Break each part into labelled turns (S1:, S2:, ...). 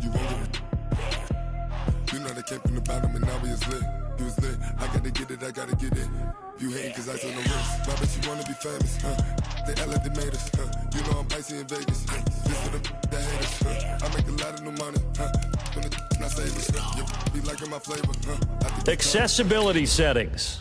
S1: You won't give a. You know they came from the bottom and now we is lit. You was lit. I gotta get it, I gotta get it. You hating cause I told no wrist. Why bet you wanna be famous, They act like they made us, You know I'm icy in Vegas, This for the haters, I make a lot of new money, When the not save us, You be liking my flavor,
S2: Accessibility settings.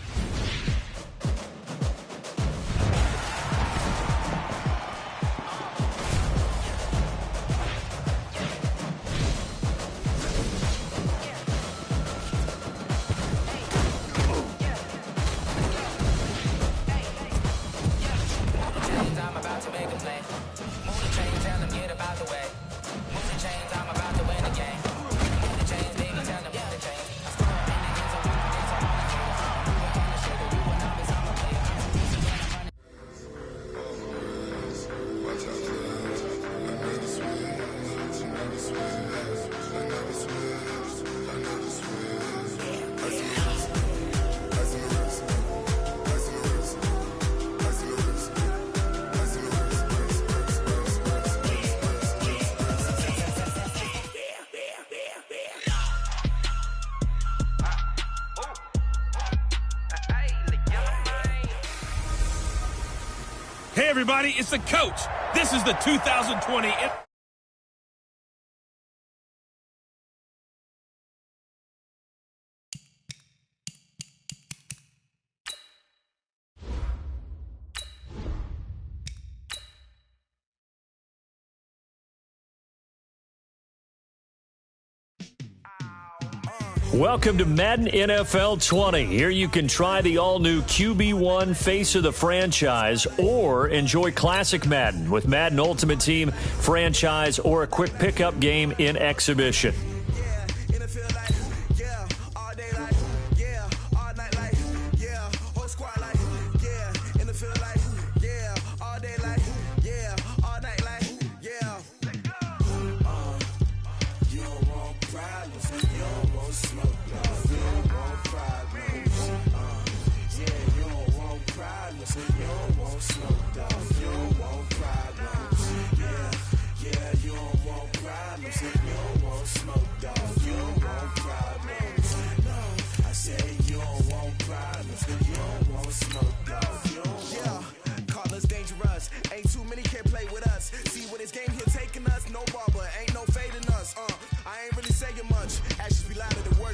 S3: Hey everybody, it's the coach. This is the 2020...
S2: Welcome to Madden NFL 20. Here you can try the all-new QB1 face of the franchise or enjoy classic Madden with Madden Ultimate Team, franchise, or a quick pickup game in exhibition.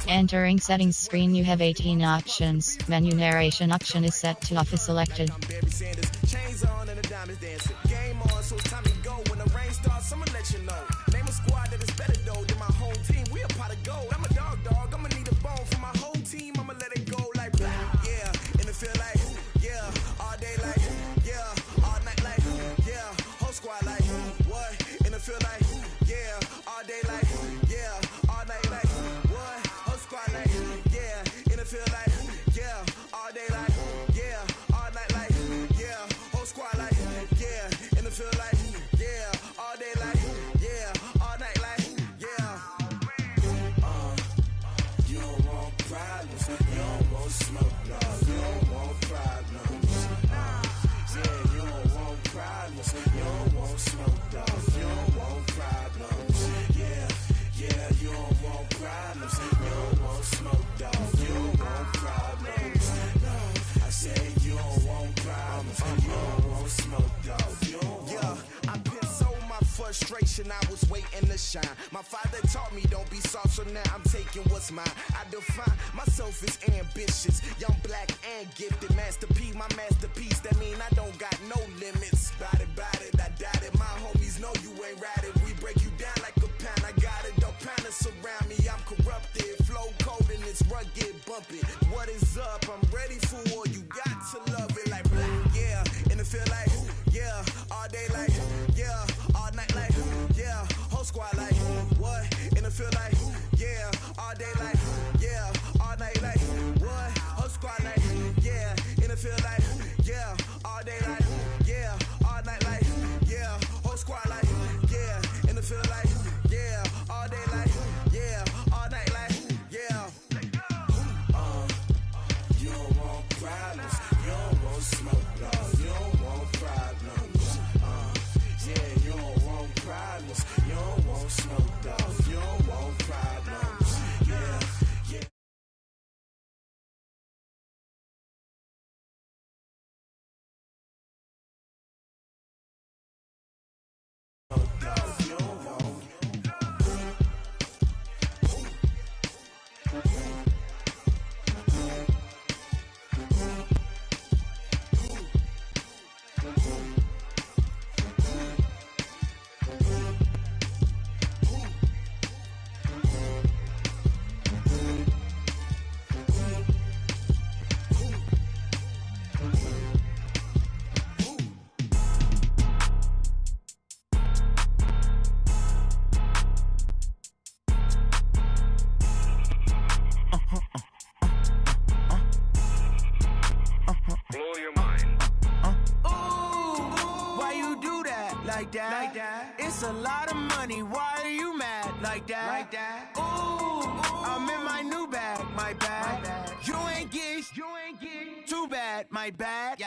S4: Entering settings screen, you have 18 options. Menu narration option is set to off is selected.
S5: Chains on and the diamonds dancing. Game on, so it's time to go. When the rain starts, I'ma let you know. Name a squad that is better though than my home team. We a pot of gold. I'm a dog. I'ma need a bone for my whole team. I'ma let it go like blah. Yeah, and it feel like yeah, all day like yeah, all night like yeah, whole squad like what? And it feel like yeah, all day like yeah, all night like what? Whole squad like yeah, and it feel like yeah, all day like yeah, all night like yeah, whole squad like yeah, and it feel like yeah, all day like yeah, all night like yeah. You don't want problems, you don't want smoke, no, you don't want problems. Yeah, you don't want problems, you don't want smoke, no, you don't want problems. Yeah, yeah, you don't want problems, you don't want smoke, dog, you don't want problems. No, I say you don't want problems, you don't want smoke, dog, you don't want. Yeah, I've been so my frustration, I was waiting to shine. My father taught me don't be soft, so now I'm taking what's mine. I define myself as ambitious, young, black, and gifted. Master P, my masterpiece, that mean I don't got no limits. Bout it, I doubt it. My homies know you ain't ratted. We break you down like a pound. I got it, don't panic surround me. I'm corrupted, flow cold and it's rugged, bumpy. What is up? I'm ready for war. You got to love it like black, yeah. And it feel like yeah, all day like yeah, all night like yeah, whole squad like what? And it feel like yeah, all day like yeah, all night like what? Whole squad like yeah, and it feel like yeah, all day like yeah, all night like yeah, whole squad like yeah, and it feel like yeah, all day like yeah, all night like yeah. You don't want problems, you don't want smoke, no, you don't want problems. Yeah, you don't want problems, you don't want smoke, dog, you don't like that? It's a lot of money, why are you mad like that? Ooh, I'm in my new bag, my bad. You ain't get too bad, my bad.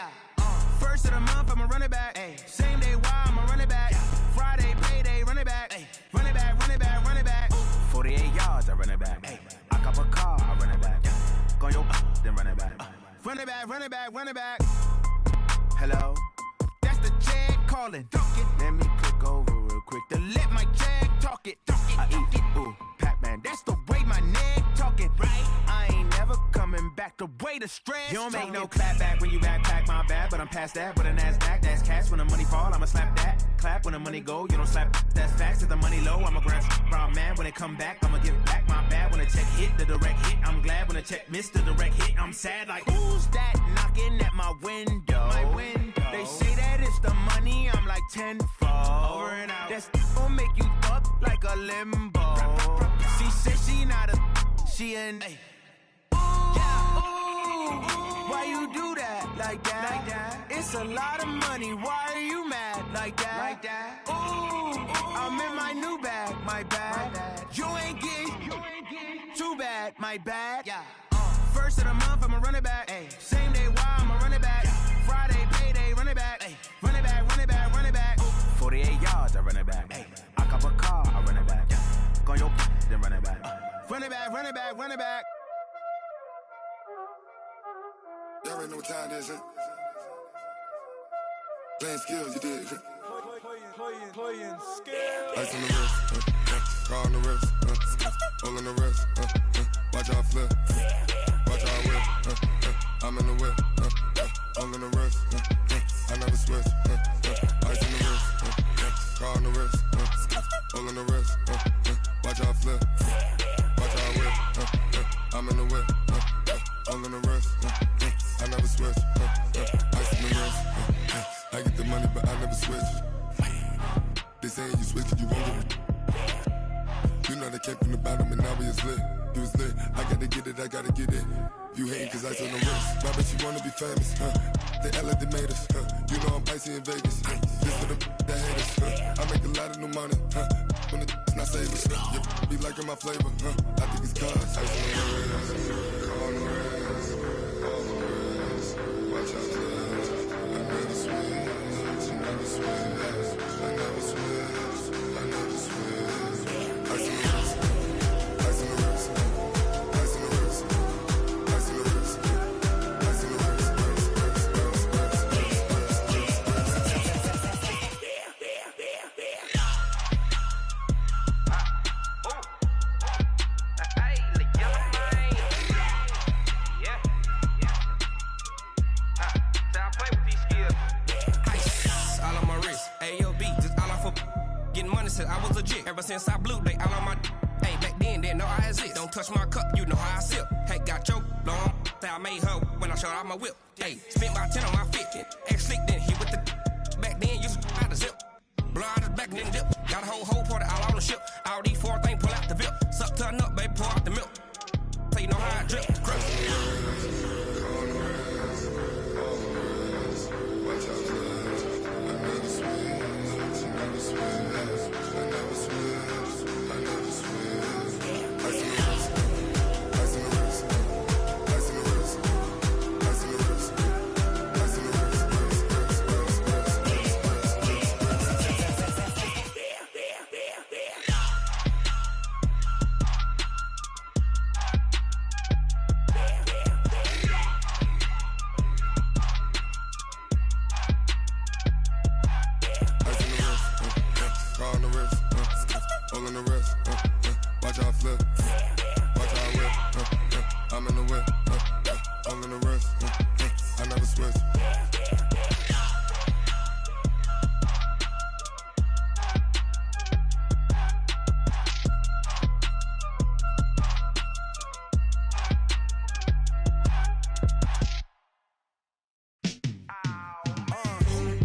S5: First of the month, I'ma run it back. Same day, why I'ma run it back. Friday, payday, run it back. Run it back, run it back, run it back. 48 yards, I run it back. I cop a car, I run it back. Go your then run it back. Run it back, run it back, run it back. Hello? That's the jag calling. Let me click over real quick to let my jag talk it. I eat it, ooh, Pac-Man. That's the way my neck talking. Right? I ain't never coming back the way the stress. You don't make no clap back when you backpack, my bad. But I'm past that, but a NASDAQ, that's cash. When the money fall, I'ma slap that. Clap when the money go, you don't slap. That's facts. If the money low, I'ma grab brown man. When it come back, I'ma give back my bad. When the check hit, the direct hit. I'm glad when the check missed the direct hit. I'm sad like, who's that knocking at my window? My window. They say that it's the money, I'm like tenfold. Over and out. That's gon' make you up like a limbo. She said she not a, she an. Why you do that like that? It's a lot of money, why are you mad like that? Ooh, I'm in my new bag, my bad. You ain't get too bad, my bad. First of the month, I'ma run it back. Same day, why I'ma run it back. Friday, payday, run it back. Run it back, run it back, run it back. 48 yards, I run it back. I cop a car, I run it back. Go your then run it back. Run it back, run it back, run it back.
S1: Y'all already know what time it is, huh? Playing skills, you did.
S3: Playing skills.
S1: Ice on the wrist, car on the wrist, all on the wrist, watch how I flip, watch how I whip, I'm in the whip, all on the wrist, I never switch, ice on the wrist, car on the wrist, all on the wrist, watch how I flip, watch how I whip, I'm in the whip, all on the wrist, I never switch, ice on the wrist, I get the money but I never switch. They saying you switch, you won't get it. You know they came from the bottom and now we is lit. You was lit, I gotta get it, I gotta get it. You hating cause I on the wrist. My bitch, you wanna be famous, They Ella, they made us, You know I'm icy in Vegas, This for the that hate us, I make a lot of new money, When it's not savers, You be liking my flavor, I think it's cause I on the wrist, on the wrist, on the wrist. Watch out, I never switch, I never switch. I never switch, I never switch. Ice in the wrist, ice in the wrist, ice in the wrist, ice in the wrist, ice in the wrist,
S6: I was legit. Ever since I blew, they all on my hey, back then, didn't know I exist. Don't touch my cup, you know how I sip. Hey, got your long, say I made her when I showed out my whip. Hey, spent about 10 on my 50. Ex-slick, then hit with the back then, used to out the zip. Blow out his back, then dip. Got a whole party all on the ship. All these four things, pull out the VIP. Suck, turn up, baby, pour out the milk. So you know how I drip. Crush.
S1: Watch out, I never switch, I never switch. I never switch, I never switch. Ice in the wrist, ice in the wrist, ice in the wrist, ice in the wrist, ice in the wrist. All in the wrist, watch how I flip, watch how I whip, I'm in the whip, all in the wrist, I never switch.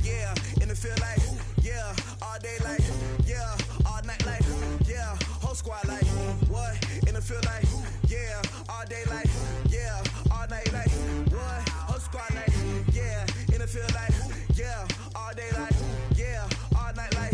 S5: Yeah, in the feel like, yeah, all day like, yeah, all night like, yeah, whole squad like, what? In the feel like, yeah, all day like, yeah, all night like, what? Whole squad like, yeah, in the feel like, yeah, all day like, yeah, all night like.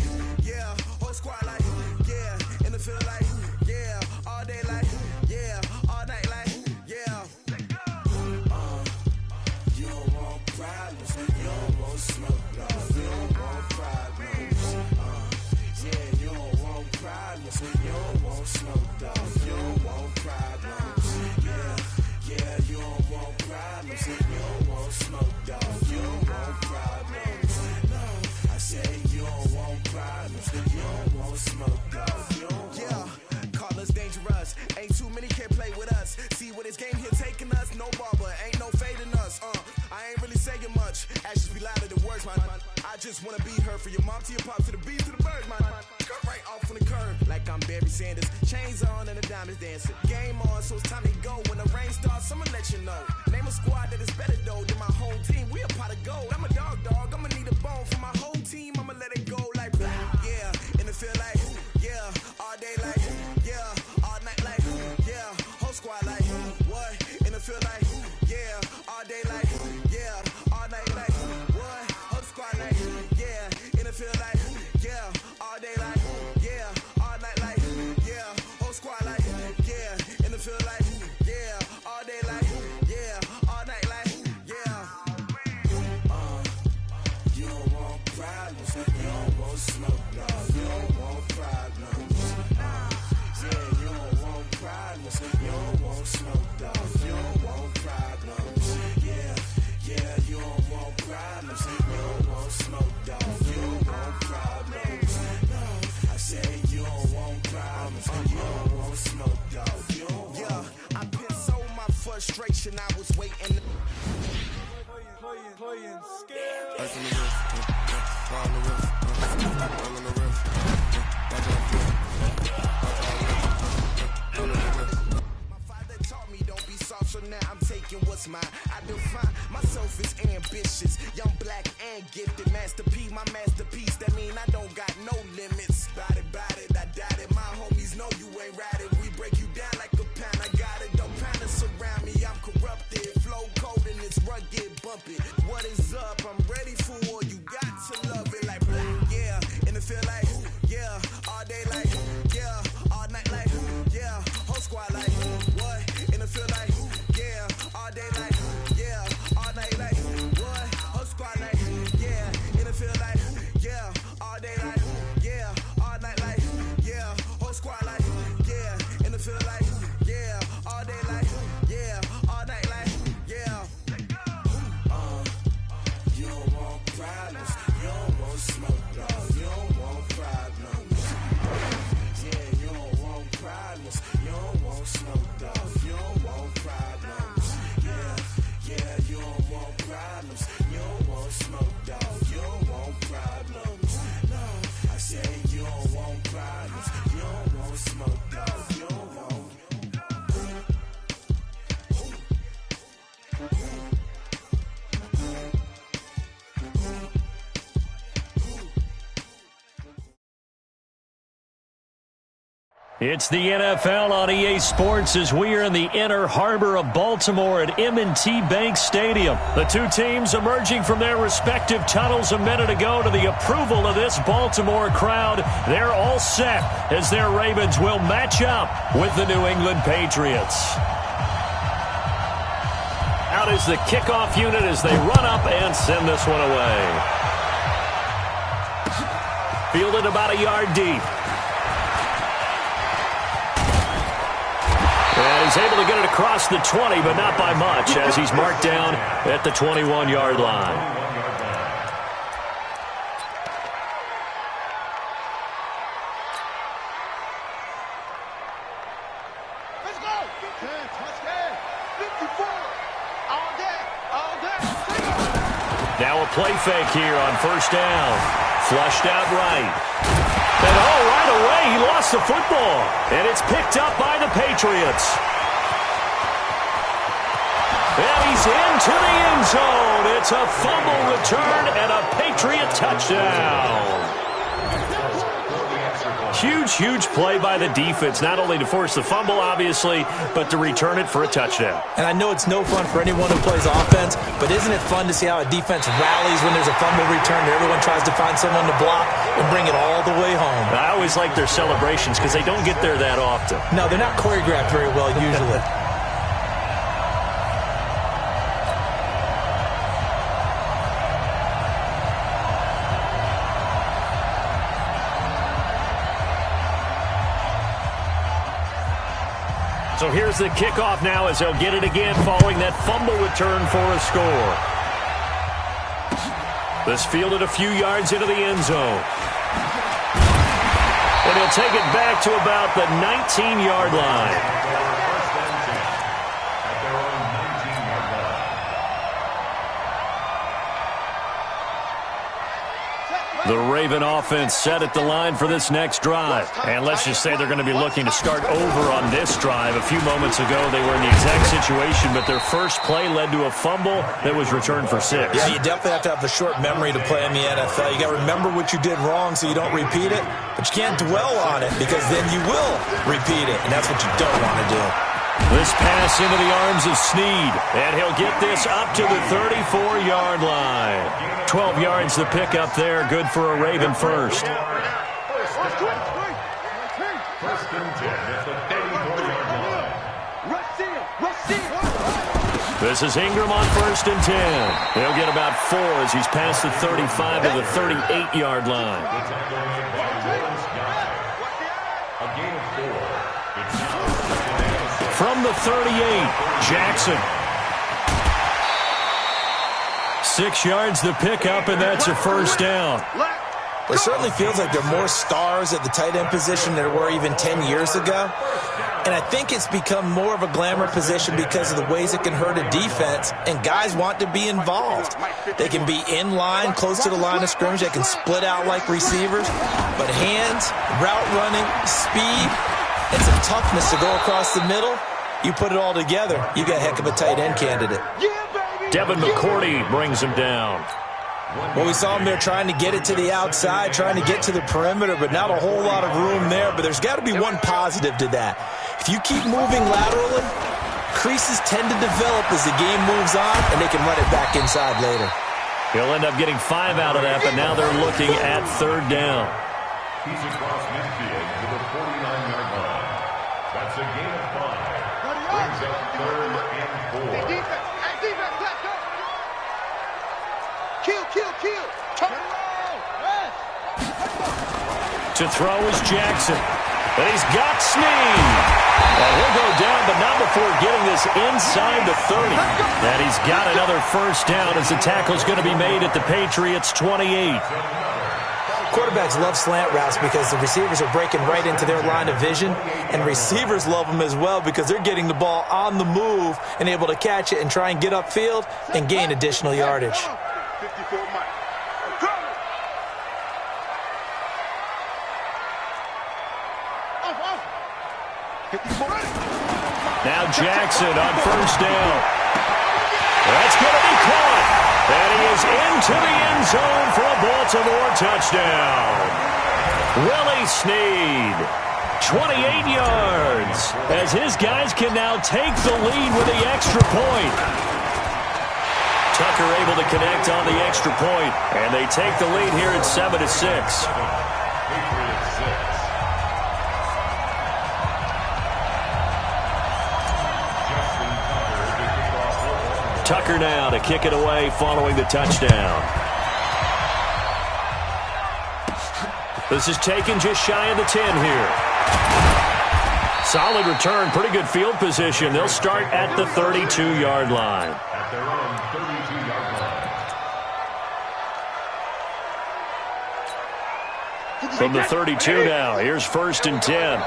S5: problems. You don't want smoke, dog. You don't want problems. Yeah, you don't want problems. You don't want smoke, dog. You don't want problems. Yeah, you don't want problems. You don't want smoke, dog. You don't want problems. No, I say you don't want problems. You don't want smoke, dog. You don't want. Call us dangerous. Ain't too many can play with us. See what this game here taking us. No barber, ain't no fading us. I ain't really saying much. Actions be louder than words, man. I just wanna be heard. For your mom to your pop to the beat to the birds, man. Cut right off on the curb like I'm Barry Sanders. Chains on and the diamonds dancing. Game on, so it's time to go. When the rain starts, I'ma let you know. Name a squad that is better though than my home team. We a pot of gold. I'm a dog. I'ma need a bone for my whole team. I'ma let it go like yeah. And it feel like yeah. All day like yeah. All night like yeah. Whole squad like what? And it feel like yeah. All day like yeah. All night like what? Whole squad like yeah. And it feel like yeah. All day like yeah. All night like yeah. Whole squad like yeah. And it feel like yeah. All day like yeah. All night like yeah. You don't want problems. You don't want smoke, dog. You don't want problems. Yeah, you don't want problems. You don't want smoke, dog. You don't want problems. Yeah, you don't want problems. You don't want smoke, dog. You don't want problems. No, I say you don't want problems. You don't want smoke, dog. You don't want. Yeah, I pissed so my frustration. I was waiting. Playing scared.
S1: Ice on the wrist, fire on the wrist, all on the wrist, watch out flip,
S5: My father taught me don't be soft, so now I'm taking what's mine. I define myself as ambitious, young, black, and gifted. Master P, my masterpiece. That mean I don't got no limits. Bout it, I doubt it. My homies know you ain't ratted. We break you down like a pound. I got it, don't pound to surround me. I'm corrupted, flow cold and it's rugged, bumpy. What is up? I'm ready for war. You got to love it like black, yeah. And it feel like yeah. All day like yeah. All night like yeah. Whole squad like what? And it feel like yeah. All day like yeah. All night like what? Whole squad like yeah. And it feel like yeah. All day like yeah. All night like yeah. Whole squad like yeah. And it feel like yeah. All day like yeah. All night like yeah. You don't want problems. You don't want smoke, dog. You don't want problems. Yeah, you don't want problems. You don't want smoke, dog. You don't want problems. Yeah, you don't want problems. You don't want smoke, dog. You don't want problems. No, I say you don't want problems. You don't want smoke, dog. You don't want.
S2: It's the NFL on EA Sports as we are in the inner harbor of Baltimore at M&T Bank Stadium. The two teams emerging from their respective tunnels a minute ago to the approval of this Baltimore crowd. They're all set as their Ravens will match up with the New England Patriots. Out is the kickoff unit as they run up and send this one away. Fielded about a yard deep. And he's able to get it across the 20, but not by much, as he's marked down at the 21-yard line.
S7: Let's go! Touchdown! 54! All day!
S2: Now a play fake here on first down. Flushed out right. And right away, he lost the football. And it's picked up by the Patriots. And he's into the end zone. It's a fumble return and a Patriot touchdown. Huge play by the defense, not only to force the fumble, obviously, but to return it for a touchdown.
S8: And I know it's no fun for anyone who plays offense, but isn't it fun to see how a defense rallies when there's a fumble return and everyone tries to find someone to block and bring it all the way home?
S2: I always like their celebrations because they don't get there that often.
S8: No, they're not choreographed very well usually.
S2: So here's the kickoff now as they'll get it again following that fumble return for a score. This fielded a few yards into the end zone. And he'll take it back to about the 19-yard line. The Raven offense set at the line for this next drive. And let's just say they're going to be looking to start over on this drive. A few moments ago, they were in the exact situation, but their first play led to a fumble that was returned for 6.
S8: Yeah, you definitely have to have a short memory to play in the NFL. You got to remember what you did wrong so you don't repeat it, but you can't dwell on it because then you will repeat it, and that's what you don't want to do.
S2: This pass into the arms of Snead, and he'll get this up to the 34-yard line. 12 yards to pick up there, good for a Raven first. This is Ingram on 1st and 10. He'll get about 4 as he's past the 35 to the 38-yard line. From the 38, Jackson. 6 yards to pick up, and that's a first down.
S8: It certainly feels like there are more stars at the tight end position than there were even 10 years ago. And I think it's become more of a glamour position because of the ways it can hurt a defense, and guys want to be involved. They can be in line, close to the line of scrimmage. They can split out like receivers. But hands, route running, speed, and some toughness to go across the middle, you put it all together, you got a heck of a tight end candidate.
S2: Devin McCourty brings him down.
S8: Well, we saw him there trying to get it to the outside, trying to get to the perimeter, but not a whole lot of room there. But there's got to be one positive to that. If you keep moving laterally, creases tend to develop as the game moves on, and they can run it back inside later.
S2: He'll end up getting 5 out of that, but now they're looking at 3rd down.
S9: He's across midfield to the 49-yard line. That's a gain of 5. Brings up 3rd and 4.
S7: Defense, let's go. Kill. Turn around.
S2: To throw is Jackson. And he's got Snead. And he'll go down, but not before getting this inside the 30. And he's got another first down as the tackle's going to be made at the Patriots' 28.
S8: Quarterbacks love slant routes because the receivers are breaking right into their line of vision, and receivers love them as well because they're getting the ball on the move and able to catch it and try and get upfield and gain additional yardage.
S7: 54 Mike.
S2: Now Jackson on first down. That's going to be caught. And he is into the end zone for a Baltimore touchdown. Willie Snead, 28 yards, as his guys can now take the lead with the extra point. Tucker able to connect on the extra point, and they take the lead here at 7-6. Tucker now to kick it away following the touchdown. This is taken just shy of the 10 here. Solid return, pretty good field position. They'll start at the 32-yard line.
S9: At their own 32-yard line.
S2: From the 32 now, here's 1st and 10.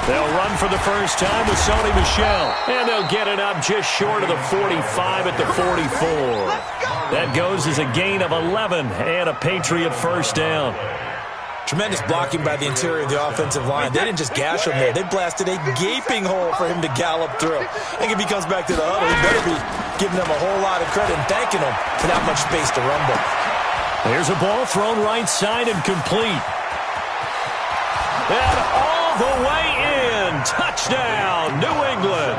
S2: They'll run for the first time with Sony Michel. And they'll get it up just short of the 45 at the 44. That goes as a gain of 11 and a Patriot first down.
S8: Tremendous blocking by the interior of the offensive line. They didn't just gash him there. They blasted a gaping hole for him to gallop through. I think if he comes back to the huddle, he better be giving them a whole lot of credit and thanking them for that much space to rumble.
S2: There's a ball thrown right side and complete. And all the way in. Touchdown, New England.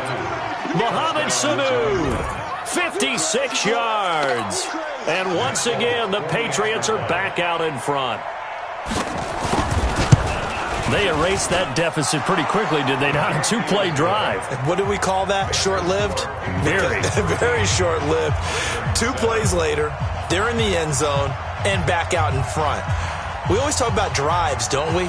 S2: Mohamed Sanu, 56 yards. And once again, the Patriots are back out in front. They erased that deficit pretty quickly, did they not? A 2-play drive.
S8: What do we call that? Short-lived?
S2: Very.
S8: Very short-lived. 2 plays later, they're in the end zone and back out in front. We always talk about drives, don't we?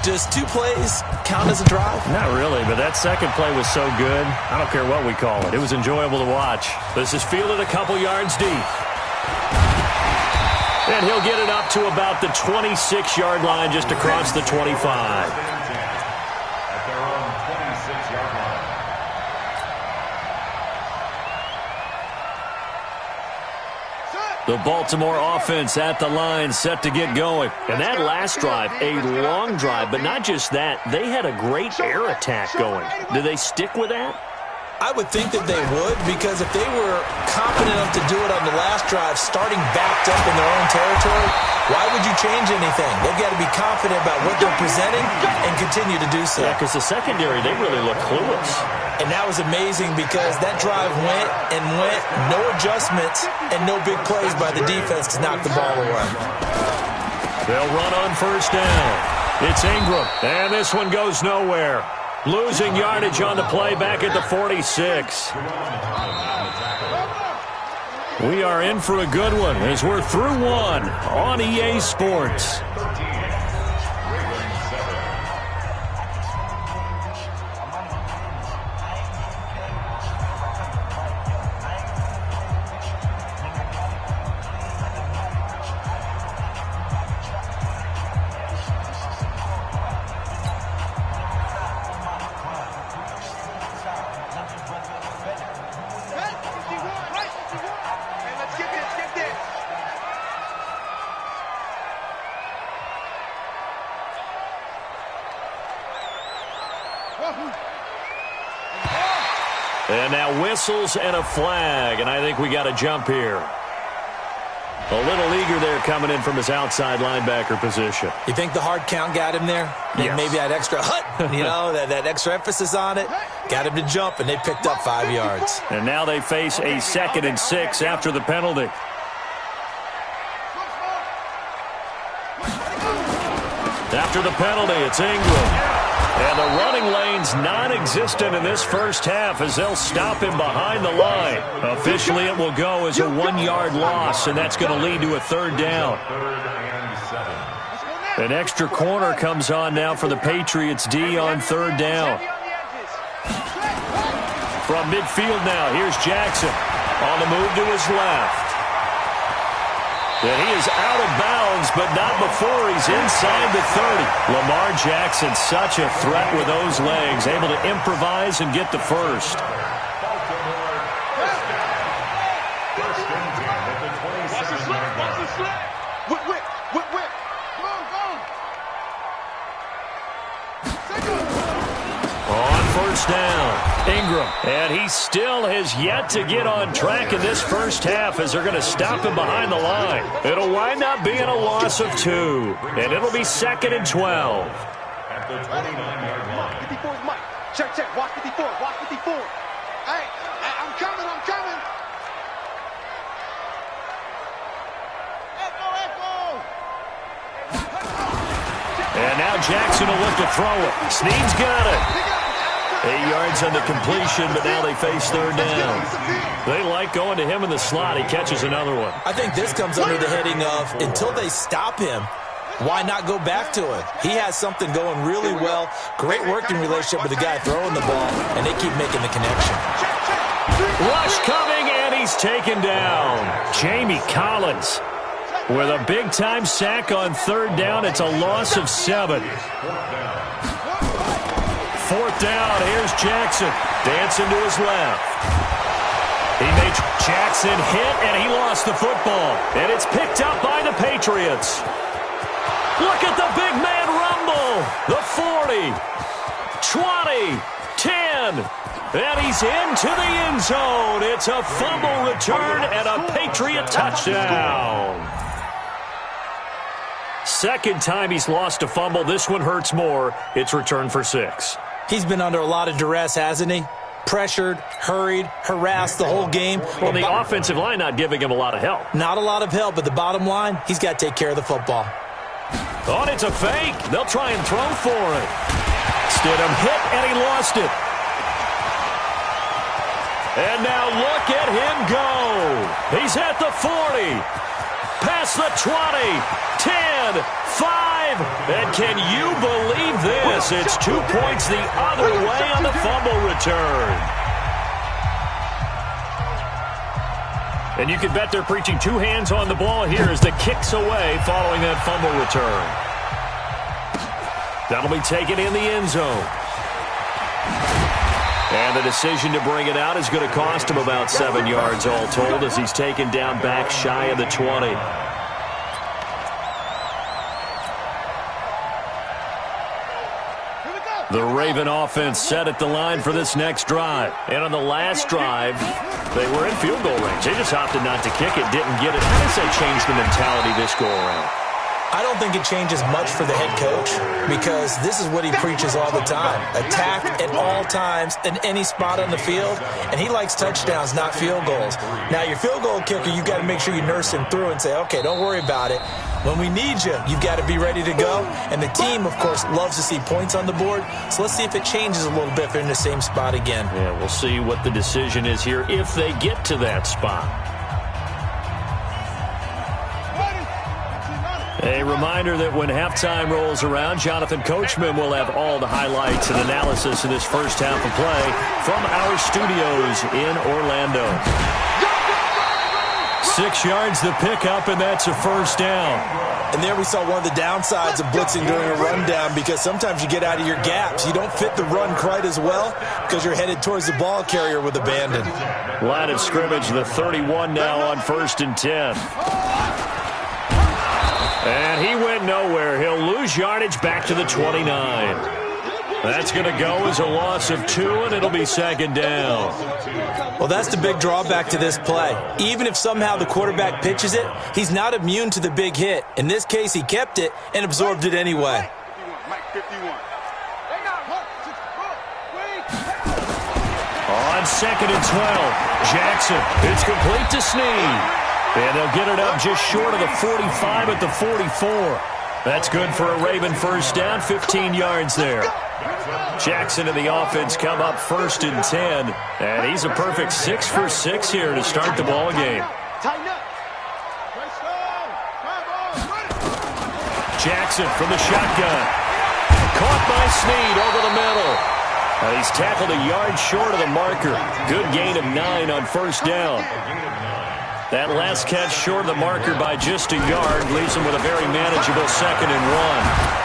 S8: Does 2 plays count as a drive?
S2: Not really, but that second play was so good, I don't care what we call it. It was enjoyable to watch. This is fielded a couple yards deep. And he'll get it up to about the 26-yard line, just across the 25. The Baltimore offense at the line, set to get going. And that last drive, a long drive, but not just that. They had a great air attack going. Do they stick with that?
S8: I would think that they would, because if they were confident enough to do it on the last drive, starting backed up in their own territory, why would you change anything? They've got to be confident about what they're presenting and continue to do so.
S2: Yeah, because the secondary, they really look clueless.
S8: And that was amazing because that drive went and went, no adjustments and no big plays by the defense to knock the ball away.
S2: They'll run on first down. It's Ingram, and this one goes nowhere. Losing yardage on the play back at the 46. We are in for a good one as we're through one on EA Sports. And now whistles and a flag, and I think we got a jump here. A little eager there coming in from his outside linebacker position.
S8: You think the hard count got him there?
S2: Yes.
S8: Maybe that extra that extra emphasis on it got him to jump, and they picked up 5 yards.
S2: And now they face a 2nd and 6 after the penalty. After the penalty, it's Ingram. And the running lane's non-existent in this first half as they'll stop him behind the line. Officially, it will go as a 1-yard loss, and that's going to lead to a 3rd down. An extra corner comes on now for the Patriots D on 3rd down. From midfield now, here's Jackson on the move to his left. And he is out of bounds, but not before he's inside the 30. Lamar Jackson, such a threat with those legs, able to improvise and get the first. On first down. Ingram, and he still has yet to get on track in this first half as they're going to stop him behind the line. It'll wind up being a loss of 2, and it'll be 2nd and 12.
S9: At the 29-yard line.
S7: 54 is Mike. Check, check. Watch 54. Watch 54. Hey, I'm coming. I'm coming.
S2: And now Jackson will look to throw it. Snead's got it. 8 yards on the completion, but now they face 3rd down. They like going to him in the slot. He catches another one.
S8: I think this comes under the heading of, until they stop him, why not go back to him? He has something going really well. Great working relationship with the guy throwing the ball, and they keep making the connection.
S2: Rush coming, and he's taken down. Jamie Collins with a big-time sack on 3rd down. It's a loss of 7. 4th down, here's Jackson, dancing to his left. He made Jackson hit, and he lost the football. And it's picked up by the Patriots. Look at the big man rumble. The 40, 20, 10, and he's into the end zone. It's a fumble return and a Patriot touchdown. 2nd time he's lost a fumble. This one hurts more. It's returned for 6.
S8: He's been under a lot of duress, hasn't he? Pressured, hurried, harassed the whole game.
S2: Well, the offensive line not giving him a lot of help.
S8: Not a lot of help, but the bottom line, he's got to take care of the football.
S2: Oh, it's a fake. They'll try and throw for it. Stidham hit, and he lost it. And now look at him go. He's at the 40. past the 20, 10, 5, and can you believe this? It's 2 points the other way on the fumble return. And you can bet they're preaching two hands on the ball here as the kick's away following that fumble return. That'll be taken in the end zone. And the decision to bring it out is going to cost him about 7 yards all told as he's taken down back shy of the 20. The Raven offense set at the line for this next drive. And on the last drive, they were in field goal range. They just opted not to kick it, didn't get it. How does that change the mentality this go around?
S8: I don't think it changes much for the head coach because this is what he preaches all the time. Attack at all times in any spot on the field, and he likes touchdowns, not field goals. Now, your field goal kicker, you've got to make sure you nurse him through and say, okay, don't worry about it. When we need you, you've got to be ready to go. And the team, of course, loves to see points on the board. So let's see if it changes a little bit if they're in the same spot again.
S2: Yeah, we'll see what the decision is here if they get to that spot. A reminder that when halftime rolls around, Jonathan Coachman will have all the highlights and analysis of this first half of play from our studios in Orlando. 6 yards the pickup, and that's a first down.
S8: And there we saw one of the downsides of blitzing during a rundown because sometimes you get out of your gaps. You don't fit the run quite as well because you're headed towards the ball carrier with abandon.
S2: Line of scrimmage, the 31 now on 1st and 10. And he went nowhere. He'll lose yardage back to the 29. That's going to go as a loss of 2, and it'll be second down.
S8: Well, that's the big drawback to this play. Even if somehow the quarterback pitches it, he's not immune to the big hit. In this case, he kept it and absorbed it anyway.
S2: On 2nd and 12, Jackson. It's complete to Snead. And they'll get it up just short of the 45 at the 44. That's good for a Raven first down, 15 yards there. Jackson and the offense come up 1st and 10. And he's a perfect 6 for 6 here to start the ball game. Jackson from the shotgun. Caught by Snead over the middle. And he's tackled a yard short of the marker. Good gain of 9 on first down. That last catch short of the marker by just a yard leaves him with a very manageable 2nd and 1.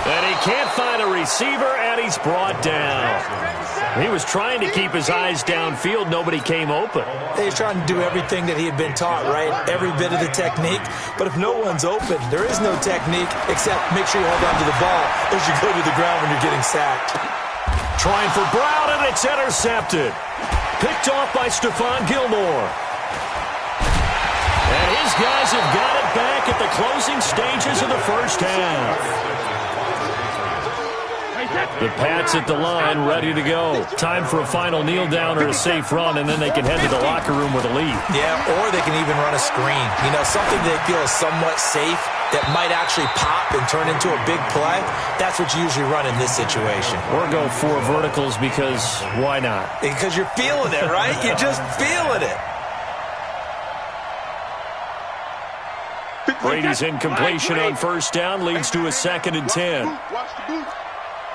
S2: And he can't find a receiver, and he's brought down. He was trying to keep his eyes downfield. Nobody came open.
S8: He's trying to do everything that he had been taught, right? Every bit of the technique. But if no one's open, there is no technique except make sure you hold on to the ball as you go to the ground when you're getting sacked.
S2: Trying for Brown, and it's intercepted. Picked off by Stephon Gilmore. And his guys have got it back at the closing stages of the first half. The Pats at the line, ready to go. Time for a final kneel down or a safe run, and then they can head to the locker room with a lead.
S8: Yeah, or they can even run a screen. You know, something they feel is somewhat safe that might actually pop and turn into a big play. That's what you usually run in this situation.
S2: Or go 4 verticals because why not?
S8: Because you're feeling it, right? You're just feeling it.
S2: Brady's incompletion on first down leads to a 2nd and 10.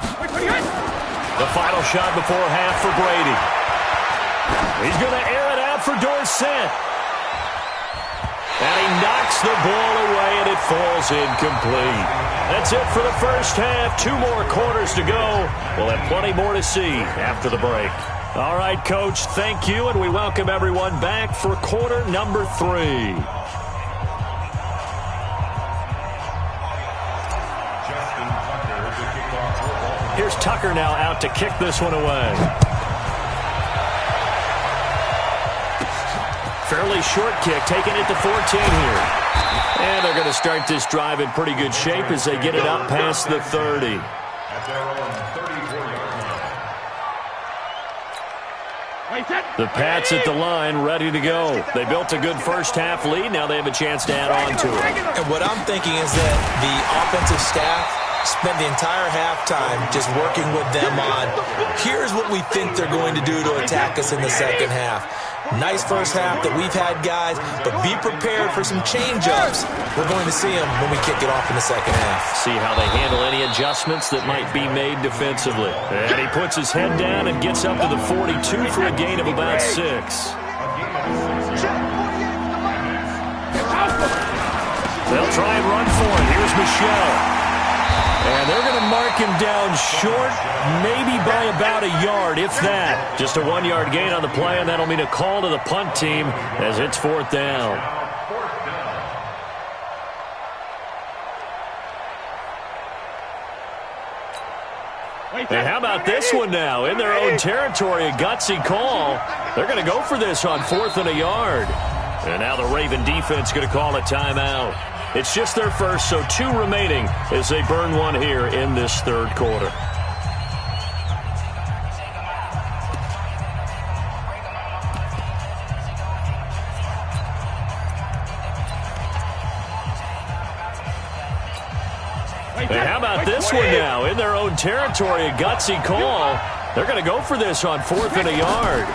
S2: The final shot before half for Brady. He's going to air it out for Dorsett. And he knocks the ball away, and it falls incomplete. That's it for the first half. 2 more quarters to go. We'll have plenty more to see after the break. All right, Coach, thank you, and we welcome everyone back for quarter number 3. Here's Tucker now out to kick this one away. Fairly short kick, taking it to 14 here. And they're going to start this drive in pretty good shape as they get it up past the 30. The Pats at the line, ready to go. They built a good first half lead. Now they have a chance to add on to it.
S8: And what I'm thinking is that the offensive staff spent the entire halftime just working with them on, here's what we think they're going to do to attack us in the second half. Nice first half that we've had, guys, but be prepared for some change-ups. We're going to see them when we kick it off in the second half.
S2: See how they handle any adjustments that might be made defensively. And he puts his head down and gets up to the 42 for a gain of about 6. They'll try and run for it. Here's Michelle. And they're going to mark him down short, maybe by about a yard, if that. Just a 1-yard gain on the play, and that'll mean a call to the punt team as it's 4th down. And how about this one now? In their own territory, a gutsy call. They're going to go for this on 4th and a yard. And now the Raven defense going to call a timeout. It's just their first, so 2 remaining as they burn one here in this 3rd quarter. And how about this one now? In their own territory, a gutsy call. They're going to go for this on 4th and a yard.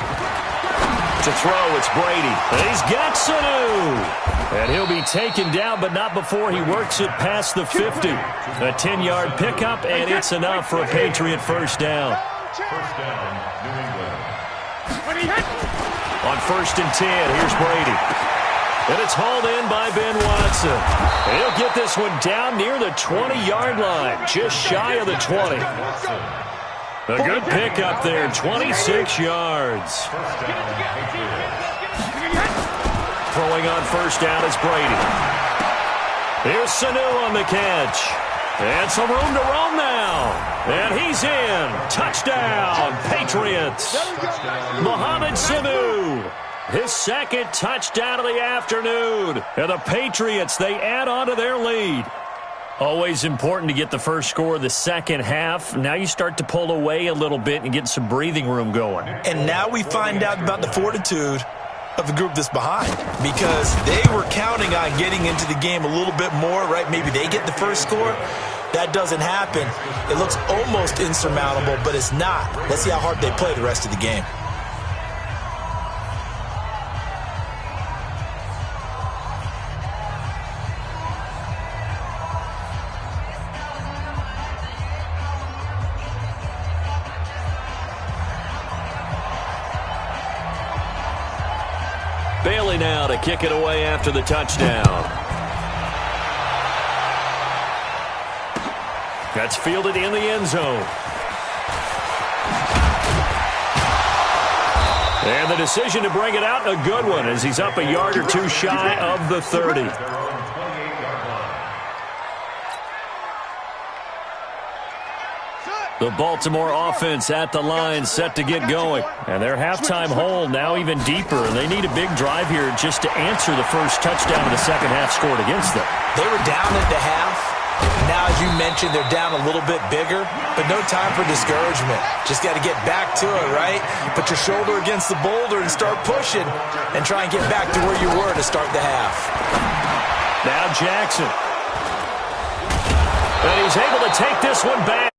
S2: To throw, it's Brady. And he's got Sanu. And he'll be taken down, but not before he works it past the 50. A 10-yard pickup, and it's enough for a Patriot first down.
S9: First down, New England.
S2: On 1st and 10, here's Brady. And it's hauled in by Ben Watson. And he'll get this one down near the 20-yard line, just shy of the 20. A good pickup there, 26 yards. Throwing on 1st down is Brady. Here's Sanu on the catch. And some room to roam now. And he's in. Touchdown, Patriots. Mohamed Sanu. His 2nd touchdown of the afternoon. And the Patriots, they add on to their lead. Always important to get the first score of the second half. Now you start to pull away a little bit and get some breathing room going.
S8: And now we find out about the fortitude of the group that's behind, because they were counting on getting into the game a little bit more, right? Maybe they get the first score. That doesn't happen. It looks almost insurmountable, but it's not. Let's see how hard they play the rest of the game.
S2: Bailey now to kick it away after the touchdown. That's fielded in the end zone. And the decision to bring it out, a good one, as he's up a yard or 2 shy of the 30. The Baltimore offense at the line, set to get going. And their halftime hole now even deeper. And they need a big drive here just to answer the first touchdown of the second half scored against them.
S8: They were down at the half. Now, as you mentioned, they're down a little bit bigger, but no time for discouragement. Just got to get back to it, right? Put your shoulder against the boulder and start pushing and try and get back to where you were to start the half.
S2: Now Jackson. And he's able to take this one back.